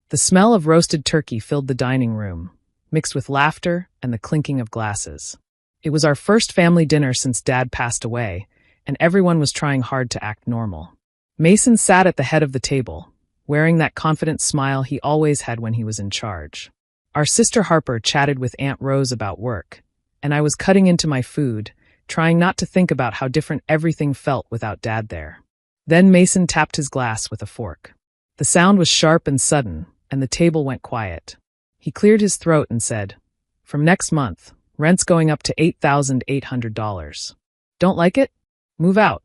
The smell of roasted turkey filled the dining room, mixed with laughter and the clinking of glasses. It was our first family dinner since Dad passed away, and everyone was trying hard to act normal. Mason sat at the head of the table, wearing that confident smile he always had when he was in charge. Our sister Harper chatted with Aunt Rose about work, and I was cutting into my food, trying not to think about how different everything felt without Dad there. Then Mason tapped his glass with a fork. The sound was sharp and sudden, and the table went quiet. He cleared his throat and said, "From next month, rent's going up to $8,800. Don't like it? Move out."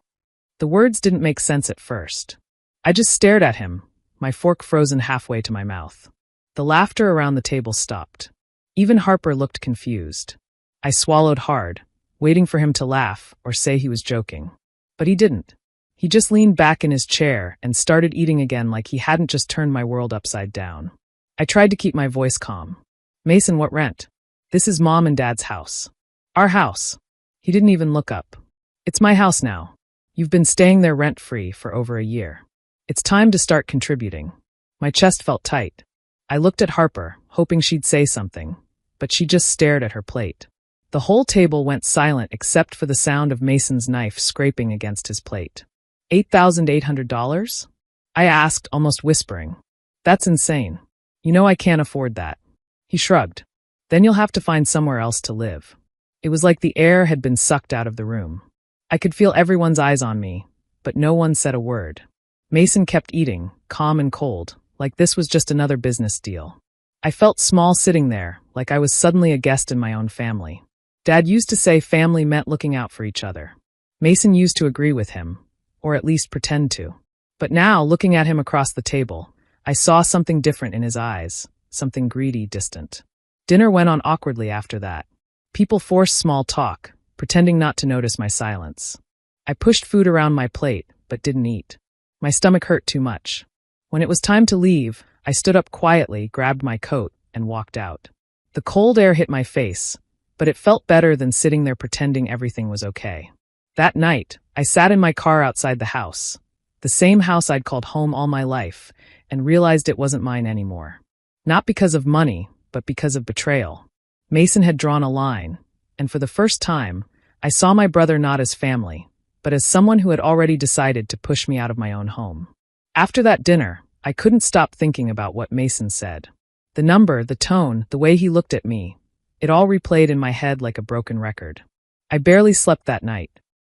The words didn't make sense at first. I just stared at him, my fork frozen halfway to my mouth. The laughter around the table stopped. Even Harper looked confused. I swallowed hard, waiting for him to laugh or say he was joking. But he didn't. He just leaned back in his chair and started eating again like he hadn't just turned my world upside down. I tried to keep my voice calm. "Mason, what rent? This is Mom and Dad's house. Our house." He didn't even look up. "It's my house now. You've been staying there rent-free for over a year. It's time to start contributing." My chest felt tight. I looked at Harper, hoping she'd say something, but she just stared at her plate. The whole table went silent except for the sound of Mason's knife scraping against his plate. $8,800? I asked, almost whispering. "That's insane. You know I can't afford that." He shrugged. "Then you'll have to find somewhere else to live." It was like the air had been sucked out of the room. I could feel everyone's eyes on me, but no one said a word. Mason kept eating, calm and cold, like this was just another business deal. I felt small sitting there, like I was suddenly a guest in my own family. Dad used to say family meant looking out for each other. Mason used to agree with him, or at least pretend to. But now, looking at him across the table, I saw something different in his eyes, something greedy, distant. Dinner went on awkwardly after that. People forced small talk, pretending not to notice my silence. I pushed food around my plate, but didn't eat. My stomach hurt too much. When it was time to leave, I stood up quietly, grabbed my coat, and walked out. The cold air hit my face, but it felt better than sitting there pretending everything was okay. That night, I sat in my car outside the house, the same house I'd called home all my life, and realized it wasn't mine anymore. Not because of money, but because of betrayal. Mason had drawn a line, and for the first time, I saw my brother not as family, but as someone who had already decided to push me out of my own home. After that dinner, I couldn't stop thinking about what Mason said. The number, the tone, the way he looked at me, it all replayed in my head like a broken record. I barely slept that night.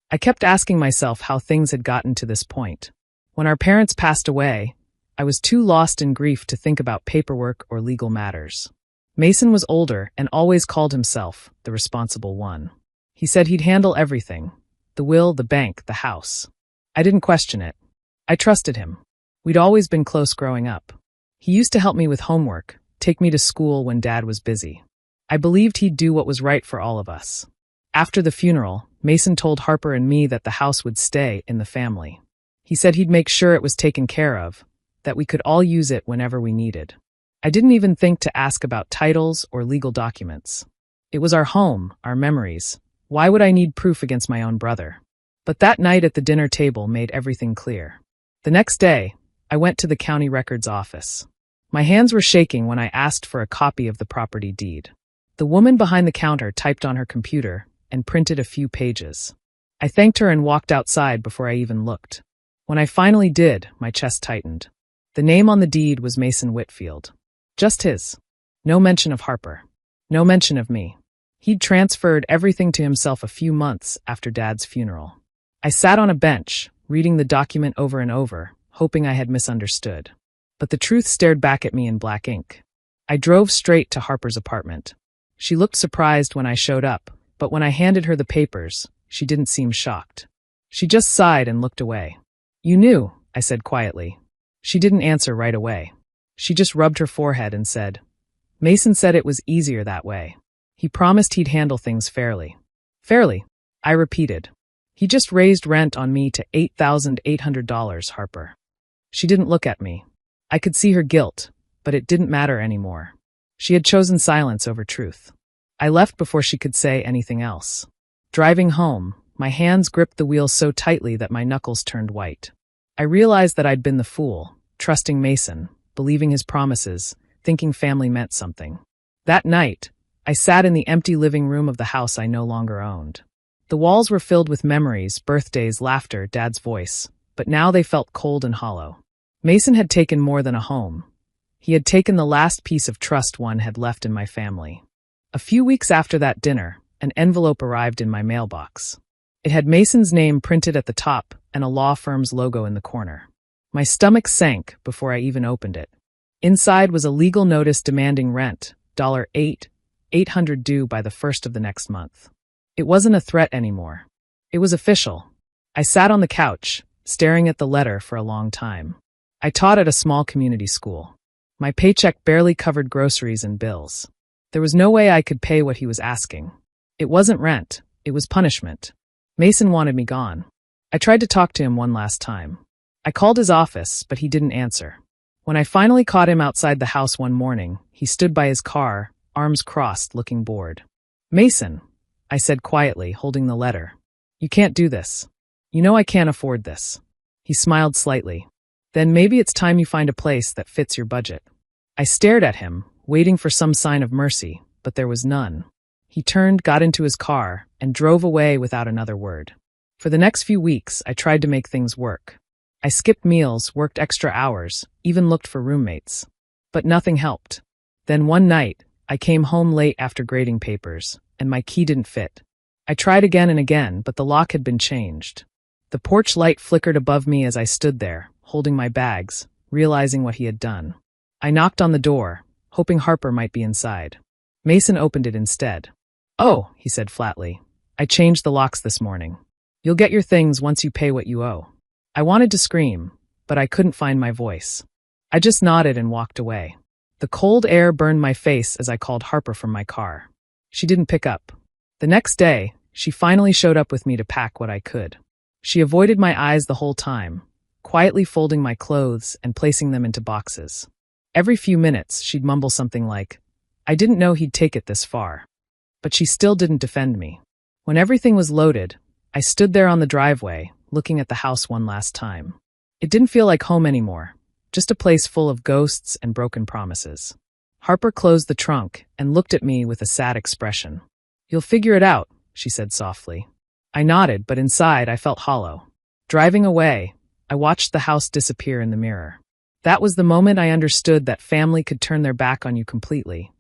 I kept asking myself how things had gotten to this point. When our parents passed away, I was too lost in grief to think about paperwork or legal matters. Mason was older and always called himself the responsible one. He said he'd handle everything: the will, the bank, the house. I didn't question it. I trusted him. We'd always been close growing up. He used to help me with homework, take me to school when Dad was busy. I believed he'd do what was right for all of us. After the funeral, Mason told Harper and me that the house would stay in the family. He said he'd make sure it was taken care of, that we could all use it whenever we needed. I didn't even think to ask about titles or legal documents. It was our home, our memories. Why would I need proof against my own brother? But that night at the dinner table made everything clear. The next day, I went to the county records office. My hands were shaking when I asked for a copy of the property deed. The woman behind the counter typed on her computer and printed a few pages. I thanked her and walked outside before I even looked. When I finally did, my chest tightened. The name on the deed was Mason Whitfield. Just his. No mention of Harper. No mention of me. He'd transferred everything to himself a few months after Dad's funeral. I sat on a bench, reading the document over and over, hoping I had misunderstood. But the truth stared back at me in black ink. I drove straight to Harper's apartment. She looked surprised when I showed up, but when I handed her the papers, she didn't seem shocked. She just sighed and looked away. "You knew," I said quietly. She didn't answer right away. She just rubbed her forehead and said, "Mason said it was easier that way. He promised he'd handle things fairly." "Fairly?" I repeated. "He just raised rent on me to $8,800, Harper." She didn't look at me. I could see her guilt, but it didn't matter anymore. She had chosen silence over truth. I left before she could say anything else. Driving home, my hands gripped the wheel so tightly that my knuckles turned white. I realized that I'd been the fool, trusting Mason, believing his promises, thinking family meant something. That night, I sat in the empty living room of the house I no longer owned. The walls were filled with memories, birthdays, laughter, Dad's voice, but now they felt cold and hollow. Mason had taken more than a home. He had taken the last piece of trust one had left in my family. A few weeks after that dinner, an envelope arrived in my mailbox. It had Mason's name printed at the top and a law firm's logo in the corner. My stomach sank before I even opened it. Inside was a legal notice demanding rent, $800 due by the first of the next month. It wasn't a threat anymore. It was official. I sat on the couch, staring at the letter for a long time. I taught at a small community school. My paycheck barely covered groceries and bills. There was no way I could pay what he was asking. It wasn't rent, it was punishment. Mason wanted me gone. I tried to talk to him one last time. I called his office, but he didn't answer. When I finally caught him outside the house one morning, he stood by his car, arms crossed, looking bored. "Mason," I said quietly, holding the letter. "You can't do this. You know I can't afford this." He smiled slightly. "Then maybe it's time you find a place that fits your budget." I stared at him, waiting for some sign of mercy, but there was none. He turned, got into his car, and drove away without another word. For the next few weeks, I tried to make things work. I skipped meals, worked extra hours, even looked for roommates. But nothing helped. Then one night, I came home late after grading papers, and my key didn't fit. I tried again and again, but the lock had been changed. The porch light flickered above me as I stood there, holding my bags, realizing what he had done. I knocked on the door, hoping Harper might be inside. Mason opened it instead. "Oh," he said flatly, "I changed the locks this morning. You'll get your things once you pay what you owe." I wanted to scream, but I couldn't find my voice. I just nodded and walked away. The cold air burned my face as I called Harper from my car. She didn't pick up. The next day, she finally showed up with me to pack what I could. She avoided my eyes the whole time, quietly folding my clothes and placing them into boxes. Every few minutes, she'd mumble something like, "I didn't know he'd take it this far." But she still didn't defend me. When everything was loaded, I stood there on the driveway, looking at the house one last time. It didn't feel like home anymore, just a place full of ghosts and broken promises. Harper closed the trunk and looked at me with a sad expression. "You'll figure it out," she said softly. I nodded, but inside I felt hollow. Driving away, I watched the house disappear in the mirror. That was the moment I understood that family could turn their back on you completely,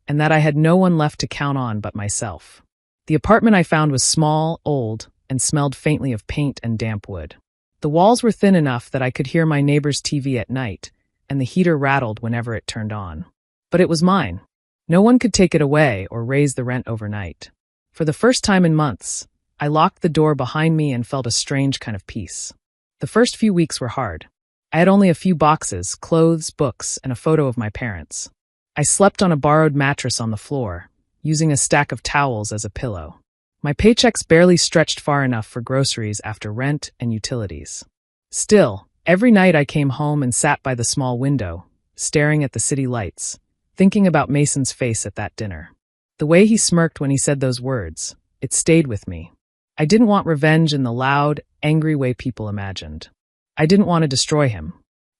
and that I had no one left to count on but myself. The apartment I found was small, old, and smelled faintly of paint and damp wood. The walls were thin enough that I could hear my neighbor's TV at night, and the heater rattled whenever it turned on. But it was mine. No one could take it away or raise the rent overnight. For the first time in months, I locked the door behind me and felt a strange kind of peace. The first few weeks were hard. I had only a few boxes, clothes, books, and a photo of my parents. I slept on a borrowed mattress on the floor, using a stack of towels as a pillow. My paychecks barely stretched far enough for groceries after rent and utilities. Still, every night I came home and sat by the small window, staring at the city lights, thinking about Mason's face at that dinner. The way he smirked when he said those words, it stayed with me. I didn't want revenge in the loud, angry way people imagined. I didn't want to destroy him.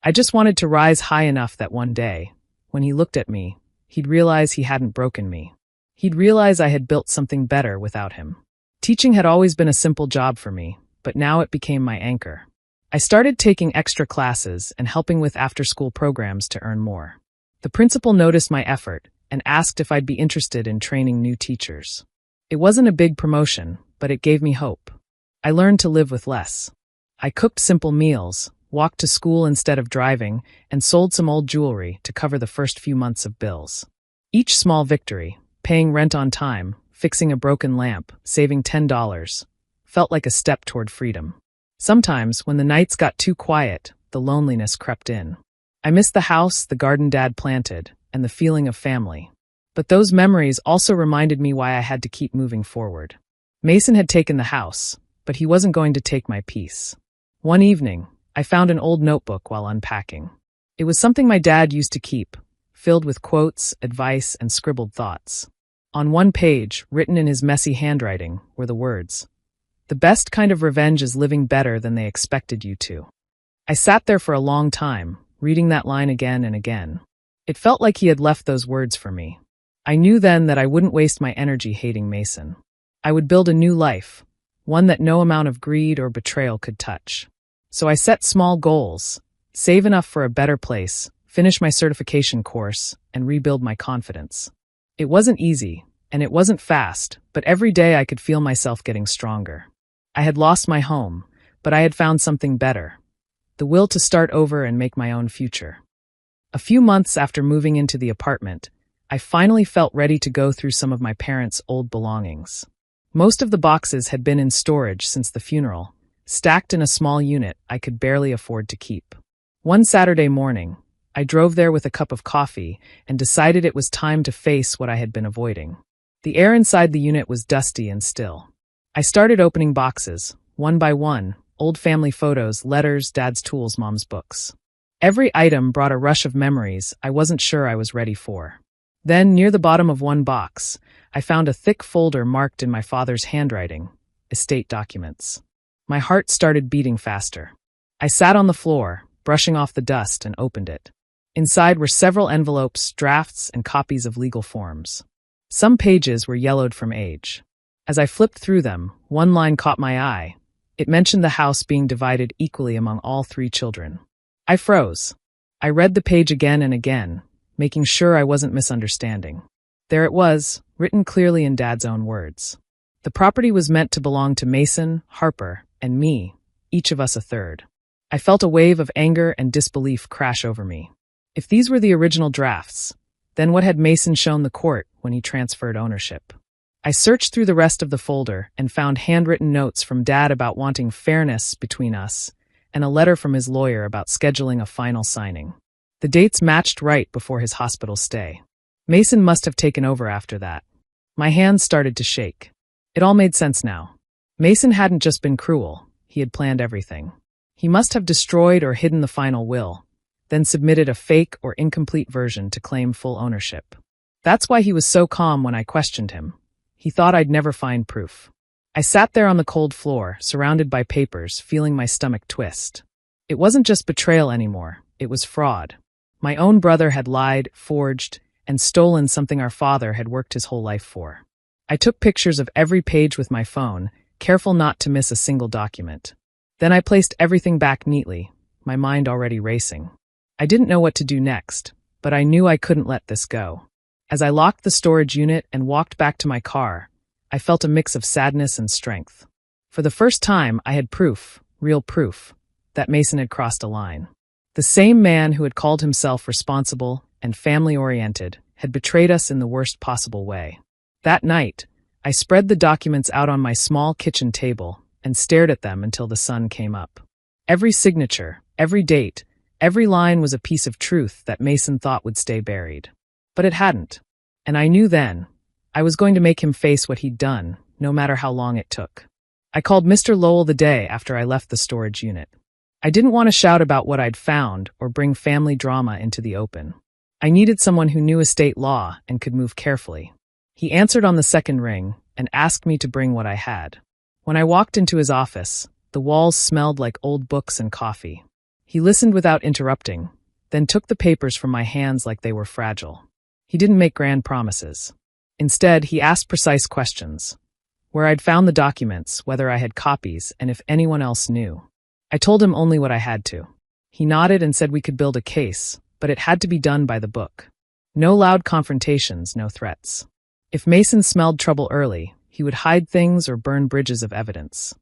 I just wanted to rise high enough that one day, when he looked at me, he'd realize he hadn't broken me. He'd realize I had built something better without him. Teaching had always been a simple job for me, but now it became my anchor. I started taking extra classes and helping with after-school programs to earn more. The principal noticed my effort and asked if I'd be interested in training new teachers. It wasn't a big promotion, but it gave me hope. I learned to live with less. I cooked simple meals, walked to school instead of driving, and sold some old jewelry to cover the first few months of bills. Each small victory, paying rent on time, fixing a broken lamp, saving $10, felt like a step toward freedom. Sometimes, when the nights got too quiet, the loneliness crept in. I missed the house, the garden Dad planted, and the feeling of family. But those memories also reminded me why I had to keep moving forward. Mason had taken the house, but he wasn't going to take my peace. One evening, I found an old notebook while unpacking. It was something my dad used to keep, filled with quotes, advice, and scribbled thoughts. On one page, written in his messy handwriting, were the words, "The best kind of revenge is living better than they expected you to." I sat there for a long time, reading that line again and again. It felt like he had left those words for me. I knew then that I wouldn't waste my energy hating Mason. I would build a new life, one that no amount of greed or betrayal could touch. So I set small goals, save enough for a better place, finish my certification course, and rebuild my confidence. It wasn't easy, and it wasn't fast, but every day I could feel myself getting stronger. I had lost my home, but I had found something better: the will to start over and make my own future. A few months after moving into the apartment, I finally felt ready to go through some of my parents' old belongings. Most of the boxes had been in storage since the funeral, stacked in a small unit I could barely afford to keep. One Saturday morning, I drove there with a cup of coffee and decided it was time to face what I had been avoiding. The air inside the unit was dusty and still. I started opening boxes, one by one: old family photos, letters, dad's tools, mom's books. Every item brought a rush of memories I wasn't sure I was ready for. Then, near the bottom of one box, I found a thick folder marked in my father's handwriting: estate documents. My heart started beating faster. I sat on the floor, brushing off the dust, and opened it. Inside were several envelopes, drafts, and copies of legal forms. Some pages were yellowed from age. As I flipped through them, one line caught my eye. It mentioned the house being divided equally among all 3 children. I froze. I read the page again and again, making sure I wasn't misunderstanding. There it was, written clearly in Dad's own words. The property was meant to belong to Mason, Harper, and me, each of us a third. I felt a wave of anger and disbelief crash over me. If these were the original drafts, then what had Mason shown the court when he transferred ownership? I searched through the rest of the folder and found handwritten notes from Dad about wanting fairness between us, and a letter from his lawyer about scheduling a final signing. The dates matched right before his hospital stay. Mason must have taken over after that. My hands started to shake. It all made sense now. Mason hadn't just been cruel, he had planned everything. He must have destroyed or hidden the final will, then submitted a fake or incomplete version to claim full ownership. That's why he was so calm when I questioned him. He thought I'd never find proof. I sat there on the cold floor, surrounded by papers, feeling my stomach twist. It wasn't just betrayal anymore, it was fraud. My own brother had lied, forged, and stolen something our father had worked his whole life for. I took pictures of every page with my phone, careful not to miss a single document. Then I placed everything back neatly, my mind already racing. I didn't know what to do next, but I knew I couldn't let this go. As I locked the storage unit and walked back to my car, I felt a mix of sadness and strength. For the first time, I had proof, real proof, that Mason had crossed a line. The same man who had called himself responsible and family-oriented had betrayed us in the worst possible way. That night, I spread the documents out on my small kitchen table and stared at them until the sun came up. Every signature, every date, every line was a piece of truth that Mason thought would stay buried. But it hadn't. And I knew then, I was going to make him face what he'd done, no matter how long it took. I called Mr. Lowell the day after I left the storage unit. I didn't want to shout about what I'd found or bring family drama into the open. I needed someone who knew estate law and could move carefully. He answered on the second ring and asked me to bring what I had. When I walked into his office, the walls smelled like old books and coffee. He listened without interrupting, then took the papers from my hands like they were fragile. He didn't make grand promises. Instead, he asked precise questions. Where I'd found the documents, whether I had copies, and if anyone else knew. I told him only what I had to. He nodded and said we could build a case, but it had to be done by the book. No loud confrontations, no threats. If Mason smelled trouble early, he would hide things or burn bridges of evidence.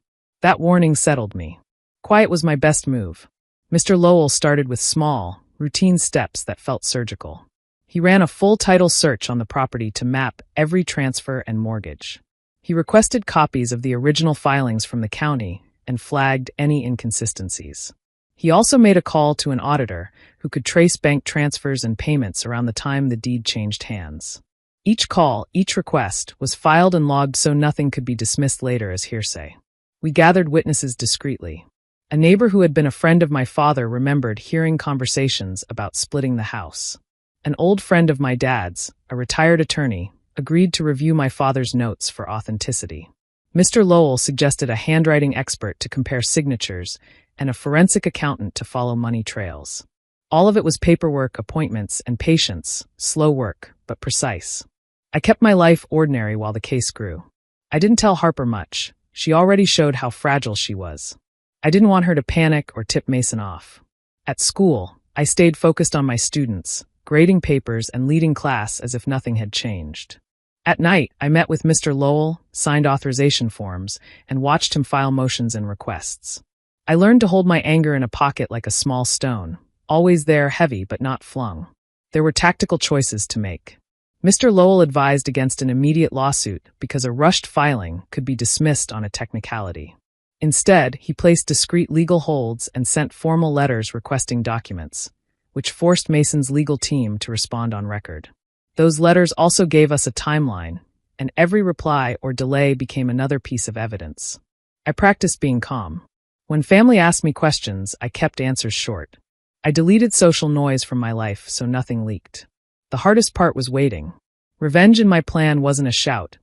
That warning settled me. Quiet was my best move. Mr. Lowell started with small, routine steps that felt surgical. He ran a full title search on the property to map every transfer and mortgage. He requested copies of the original filings from the county and flagged any inconsistencies. He also made a call to an auditor who could trace bank transfers and payments around the time the deed changed hands. Each call, each request, was filed and logged so nothing could be dismissed later as hearsay. We gathered witnesses discreetly. A neighbor who had been a friend of my father remembered hearing conversations about splitting the house. An old friend of my dad's, a retired attorney, agreed to review my father's notes for authenticity. Mr. Lowell suggested a handwriting expert to compare signatures and a forensic accountant to follow money trails. All of it was paperwork, appointments, and patience, slow work, but precise. I kept my life ordinary while the case grew. I didn't tell Harper much. She already showed how fragile she was. I didn't want her to panic or tip Mason off. At school, I stayed focused on my students, grading papers and leading class as if nothing had changed. At night, I met with Mr. Lowell, signed authorization forms, and watched him file motions and requests. I learned to hold my anger in a pocket like a small stone, always there, heavy but not flung. There were tactical choices to make. Mr. Lowell advised against an immediate lawsuit because a rushed filing could be dismissed on a technicality. Instead, he placed discreet legal holds and sent formal letters requesting documents, which forced Mason's legal team to respond on record. Those letters also gave us a timeline, and every reply or delay became another piece of evidence. I practiced being calm. When family asked me questions, I kept answers short. I deleted social noise from my life so nothing leaked. The hardest part was waiting. Revenge in my plan wasn't a shout.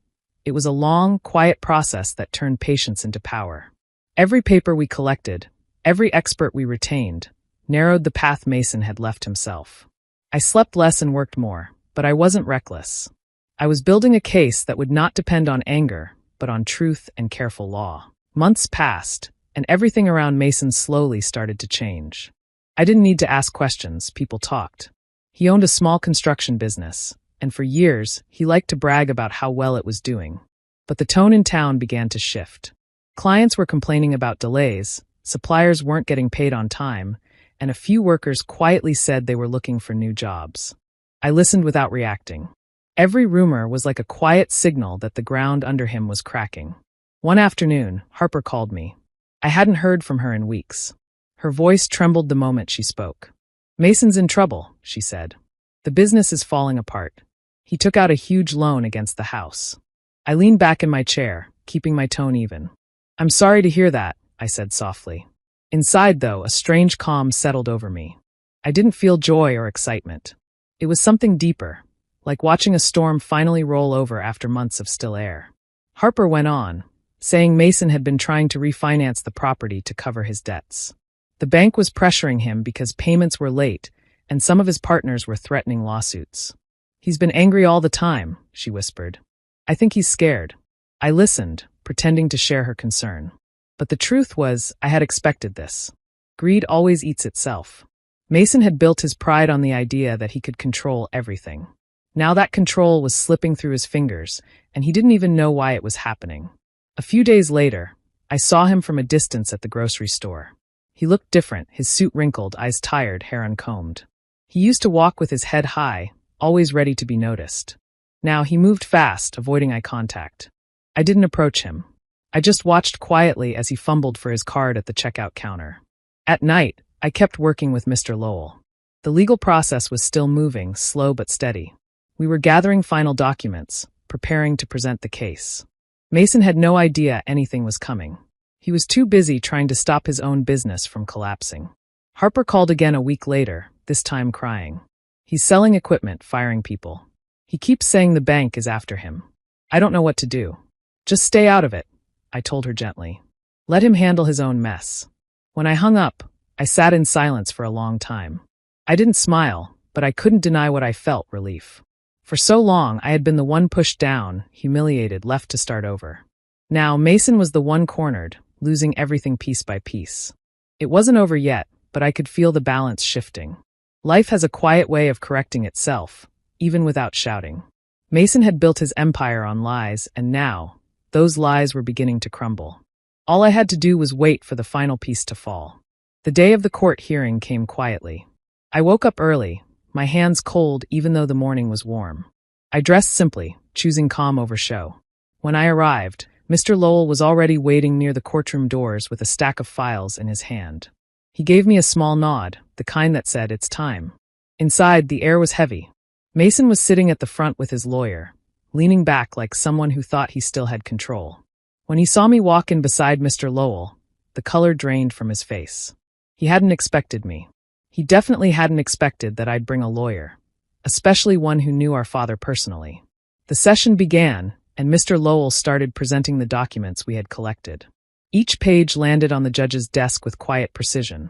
It was a long, quiet process that turned patience into power. Every paper we collected, every expert we retained, narrowed the path Mason had left himself. I slept less and worked more, but I wasn't reckless. I was building a case that would not depend on anger, but on truth and careful law. Months passed, and everything around Mason slowly started to change. I didn't need to ask questions, people talked. He owned a small construction business, and for years, he liked to brag about how well it was doing. But the tone in town began to shift. Clients were complaining about delays, suppliers weren't getting paid on time, and a few workers quietly said they were looking for new jobs. I listened without reacting. Every rumor was like a quiet signal that the ground under him was cracking. One afternoon, Harper called me. I hadn't heard from her in weeks. Her voice trembled the moment she spoke. "Mason's in trouble," she said. "The business is falling apart. He took out a huge loan against the house." I leaned back in my chair, keeping my tone even. "I'm sorry to hear that," I said softly. Inside, though, a strange calm settled over me. I didn't feel joy or excitement. It was something deeper, like watching a storm finally roll over after months of still air. Harper went on, saying Mason had been trying to refinance the property to cover his debts. The bank was pressuring him because payments were late, and some of his partners were threatening lawsuits. "He's been angry all the time," she whispered. "I think he's scared." I listened, pretending to share her concern. But the truth was, I had expected this. Greed always eats itself. Mason had built his pride on the idea that he could control everything. Now that control was slipping through his fingers, and he didn't even know why it was happening. A few days later, I saw him from a distance at the grocery store. He looked different, his suit wrinkled, eyes tired, hair uncombed. He used to walk with his head high, always ready to be noticed. Now he moved fast, avoiding eye contact. I didn't approach him. I just watched quietly as he fumbled for his card at the checkout counter. At night, I kept working with Mr. Lowell. The legal process was still moving, slow but steady. We were gathering final documents, preparing to present the case. Mason had no idea anything was coming. He was too busy trying to stop his own business from collapsing. Harper called again a week later, this time crying. "He's selling equipment, firing people. He keeps saying the bank is after him. I don't know what to do." "Just stay out of it," I told her gently. "Let him handle his own mess." When I hung up, I sat in silence for a long time. I didn't smile, but I couldn't deny what I felt: relief. For so long, I had been the one pushed down, humiliated, left to start over. Now, Mason was the one cornered, losing everything piece by piece. It wasn't over yet, but I could feel the balance shifting. Life has a quiet way of correcting itself, even without shouting. Mason had built his empire on lies, and now, those lies were beginning to crumble. All I had to do was wait for the final piece to fall. The day of the court hearing came quietly. I woke up early, my hands cold even though the morning was warm. I dressed simply, choosing calm over show. When I arrived, Mr. Lowell was already waiting near the courtroom doors with a stack of files in his hand. He gave me a small nod, the kind that said, "It's time." Inside, the air was heavy. Mason was sitting at the front with his lawyer, leaning back like someone who thought he still had control. When he saw me walk in beside Mr. Lowell, the color drained from his face. He hadn't expected me. He definitely hadn't expected that I'd bring a lawyer, especially one who knew our father personally. The session began, and Mr. Lowell started presenting the documents we had collected. Each page landed on the judge's desk with quiet precision.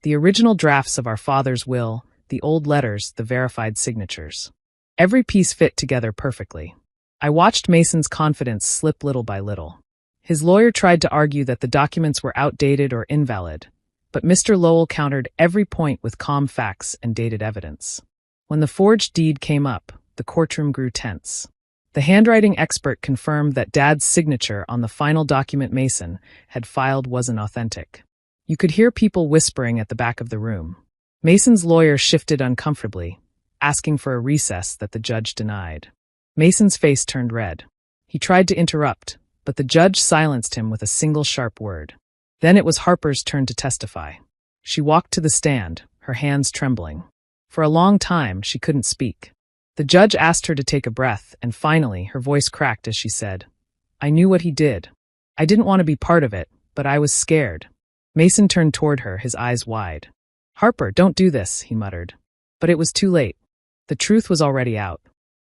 The original drafts of our father's will, the old letters, the verified signatures. Every piece fit together perfectly. I watched Mason's confidence slip little by little. His lawyer tried to argue that the documents were outdated or invalid, but Mr. Lowell countered every point with calm facts and dated evidence. When the forged deed came up, the courtroom grew tense. The handwriting expert confirmed that Dad's signature on the final document Mason had filed wasn't authentic. You could hear people whispering at the back of the room. Mason's lawyer shifted uncomfortably, asking for a recess that the judge denied. Mason's face turned red. He tried to interrupt, but the judge silenced him with a single sharp word. Then it was Harper's turn to testify. She walked to the stand, her hands trembling. For a long time, she couldn't speak. The judge asked her to take a breath, and finally, her voice cracked as she said, "I knew what he did. I didn't want to be part of it, but I was scared." Mason turned toward her, his eyes wide. "Harper, don't do this," he muttered. But it was too late. The truth was already out.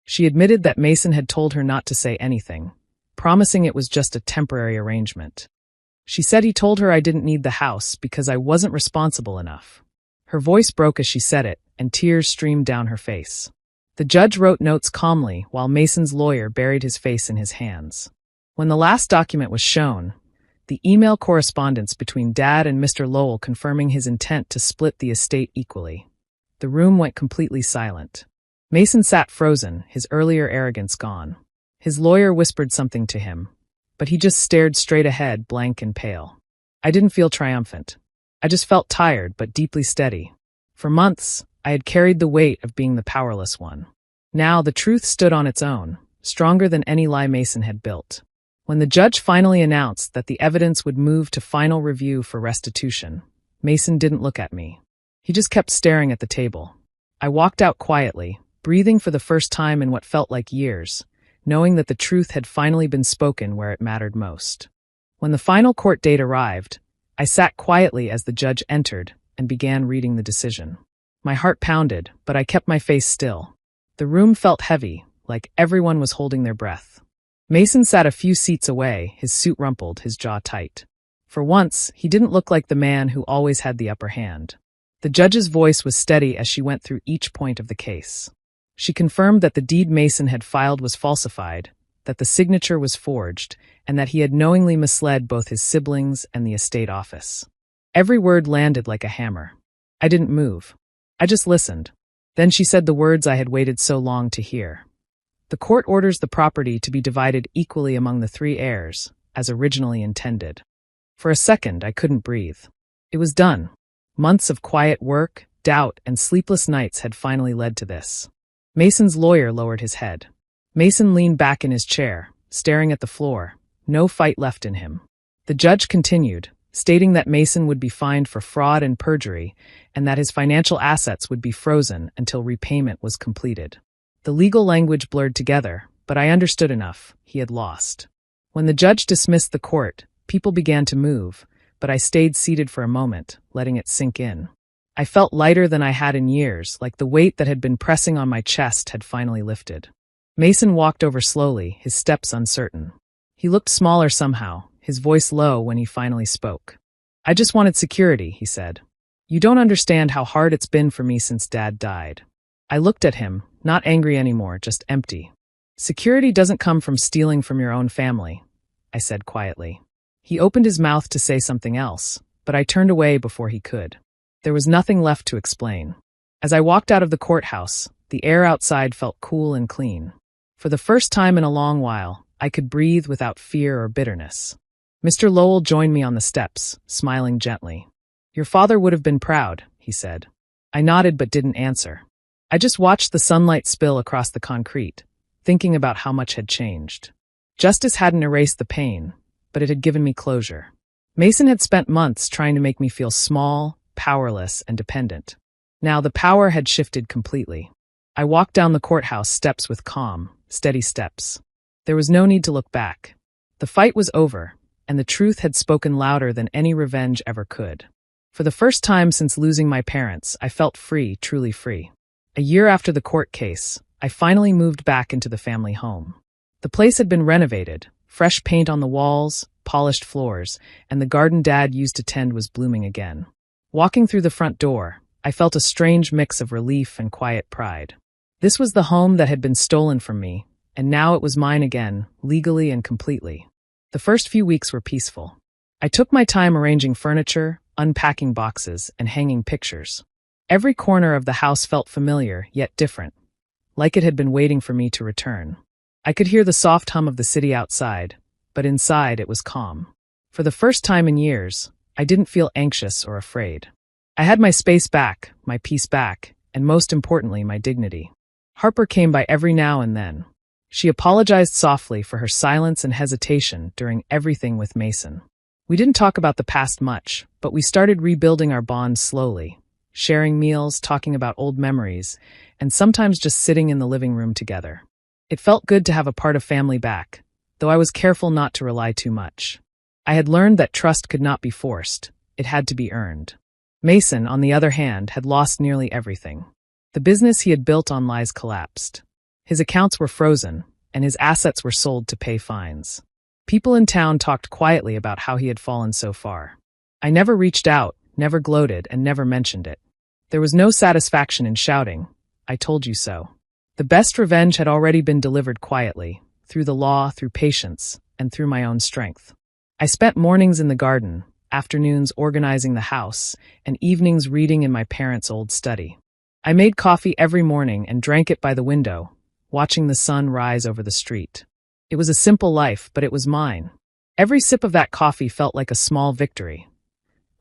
She admitted that Mason had told her not to say anything, promising it was just a temporary arrangement. She said he told her I didn't need the house because I wasn't responsible enough. Her voice broke as she said it, and tears streamed down her face. The judge wrote notes calmly while Mason's lawyer buried his face in his hands. When the last document was shown, the email correspondence between Dad and Mr. Lowell confirming his intent to split the estate equally. The room went completely silent. Mason sat frozen, his earlier arrogance gone. His lawyer whispered something to him, but he just stared straight ahead, blank and pale. I didn't feel triumphant. I just felt tired but deeply steady. For months, I had carried the weight of being the powerless one. Now the truth stood on its own, stronger than any lie Mason had built. When the judge finally announced that the evidence would move to final review for restitution, Mason didn't look at me. He just kept staring at the table. I walked out quietly, breathing for the first time in what felt like years, knowing that the truth had finally been spoken where it mattered most. When the final court date arrived, I sat quietly as the judge entered and began reading the decision. My heart pounded, but I kept my face still. The room felt heavy, like everyone was holding their breath. Mason sat a few seats away, his suit rumpled, his jaw tight. For once, he didn't look like the man who always had the upper hand. The judge's voice was steady as she went through each point of the case. She confirmed that the deed Mason had filed was falsified, that the signature was forged, and that he had knowingly misled both his siblings and the estate office. Every word landed like a hammer. I didn't move. I just listened. Then she said the words I had waited so long to hear. The court orders the property to be divided equally among the 3 heirs, as originally intended. For a second, I couldn't breathe. It was done. Months of quiet work, doubt, and sleepless nights had finally led to this. Mason's lawyer lowered his head. Mason leaned back in his chair, staring at the floor, no fight left in him. The judge continued, stating that Mason would be fined for fraud and perjury, and that his financial assets would be frozen until repayment was completed. The legal language blurred together, but I understood enough. He had lost. When the judge dismissed the court, people began to move, but I stayed seated for a moment, letting it sink in. I felt lighter than I had in years, like the weight that had been pressing on my chest had finally lifted. Mason walked over slowly, his steps uncertain. He looked smaller somehow, his voice low when he finally spoke. "I just wanted security," he said. "You don't understand how hard it's been for me since Dad died." I looked at him, not angry anymore, just empty. "Security doesn't come from stealing from your own family," I said quietly. He opened his mouth to say something else, but I turned away before he could. There was nothing left to explain. As I walked out of the courthouse, the air outside felt cool and clean. For the first time in a long while, I could breathe without fear or bitterness. Mr. Lowell joined me on the steps, smiling gently. "Your father would have been proud," he said. I nodded but didn't answer. I just watched the sunlight spill across the concrete, thinking about how much had changed. Justice hadn't erased the pain, but it had given me closure. Mason had spent months trying to make me feel small, powerless, and dependent. Now the power had shifted completely. I walked down the courthouse steps with calm, steady steps. There was no need to look back. The fight was over, and the truth had spoken louder than any revenge ever could. For the first time since losing my parents, I felt free, truly free. A year after the court case, I finally moved back into the family home. The place had been renovated, fresh paint on the walls, polished floors, and the garden Dad used to tend was blooming again. Walking through the front door, I felt a strange mix of relief and quiet pride. This was the home that had been stolen from me, and now it was mine again, legally and completely. The first few weeks were peaceful. I took my time arranging furniture, unpacking boxes, and hanging pictures. Every corner of the house felt familiar, yet different, like it had been waiting for me to return. I could hear the soft hum of the city outside, but inside it was calm. For the first time in years, I didn't feel anxious or afraid. I had my space back, my peace back, and most importantly, my dignity. Harper came by every now and then. She apologized softly for her silence and hesitation during everything with Mason. We didn't talk about the past much, but we started rebuilding our bond slowly, sharing meals, talking about old memories, and sometimes just sitting in the living room together. It felt good to have a part of family back, though I was careful not to rely too much. I had learned that trust could not be forced, it had to be earned. Mason, on the other hand, had lost nearly everything. The business he had built on lies collapsed. His accounts were frozen, and his assets were sold to pay fines. People in town talked quietly about how he had fallen so far. I never reached out, never gloated, and never mentioned it. There was no satisfaction in shouting, "I told you so." The best revenge had already been delivered quietly, through the law, through patience, and through my own strength. I spent mornings in the garden, afternoons organizing the house, and evenings reading in my parents' old study. I made coffee every morning and drank it by the window, watching the sun rise over the street. It was a simple life, but it was mine. Every sip of that coffee felt like a small victory,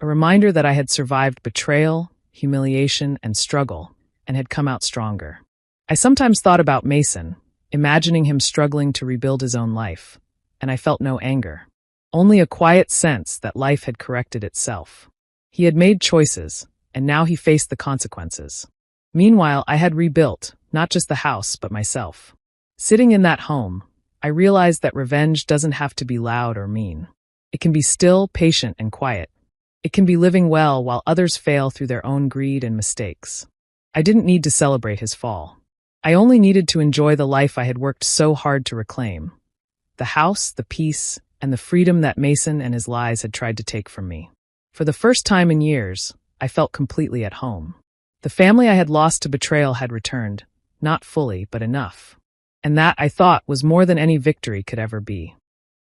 a reminder that I had survived betrayal, humiliation, and struggle, and had come out stronger. I sometimes thought about Mason, imagining him struggling to rebuild his own life, and I felt no anger, only a quiet sense that life had corrected itself. He had made choices, and now he faced the consequences. Meanwhile, I had rebuilt, not just the house, but myself. Sitting in that home, I realized that revenge doesn't have to be loud or mean. It can be still, patient, and quiet. It can be living well while others fail through their own greed and mistakes. I didn't need to celebrate his fall. I only needed to enjoy the life I had worked so hard to reclaim. The house, the peace, and the freedom that Mason and his lies had tried to take from me. For the first time in years, I felt completely at home. The family I had lost to betrayal had returned, not fully, but enough. And that, I thought, was more than any victory could ever be.